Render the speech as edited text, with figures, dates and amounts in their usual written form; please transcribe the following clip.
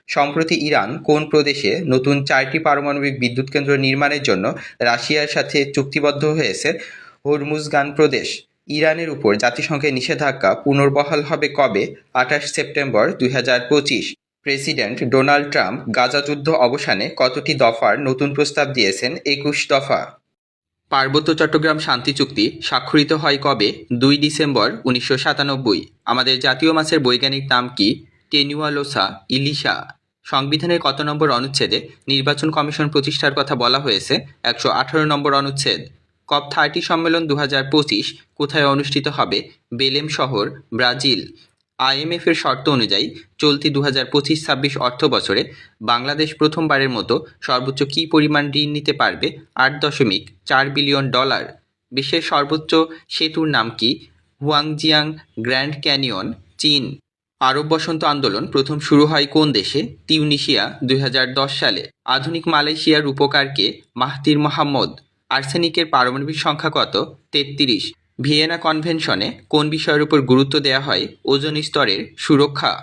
সম্প্রতি ইরান কোন প্রদেশে নতুন 4টি পারমাণবিক বিদ্যুৎ কেন্দ্র নির্মাণের জন্য রাশিয়ার সাথে চুক্তিবদ্ধ হয়েছে? হরমুজগান প্রদেশ। ইরানের উপর জাতিসংঘের নিষেধাজ্ঞা পুনর্বহাল হবে কবে? 28 September 2025। President Donald Trump Gaza যুদ্ধ অবসানে কতটি দফার নতুন প্রস্তাব দিয়েছেন? 21 দফা। পার্বত্য চট্টগ্রাম শান্তি চুক্তি স্বাক্ষরিত হয় কবে? 2 ডিসেম্বর 1997। আমাদের জাতীয় মাছের বৈজ্ঞানিক নাম কি? টেনুয়ালোসা ইলিশা। সংবিধানের কত নম্বর অনুচ্ছেদে নির্বাচন কমিশন প্রতিষ্ঠার কথা বলা হয়েছে? 118 নম্বর অনুচ্ছেদ। COP30 সম্মেলন 2025 কোথায় অনুষ্ঠিত হবে? বেলেম শহর, ব্রাজিল। IMF এর শর্ত অনুযায়ী চলতি 2025-26 অর্থ বছরে বাংলাদেশ প্রথমবারের মতো সর্বোচ্চ কী পরিমাণ ঋণ নিতে পারবে? $8.4 বিলিয়ন। বিশ্বের সর্বোচ্চ সেতুর নাম কি? হুয়াংজিয়াং গ্র্যান্ড ক্যানিয়ন, চীন। আরব বসন্ত আন্দোলন প্রথম শুরু হয় কোন দেশে? তিউনিসিয়া, 2010 সালে। আধুনিক মালয়েশিয়ার রূপকার কে? Mahathir Mohamad. আর্সেনিকের পারমাণবিক সংখ্যা কত? 33। ভিয়েনা কনভেনশনে কোন বিষয়ের উপর গুরুত্ব দেওয়া হয়? ওজোন স্তরের সুরক্ষা।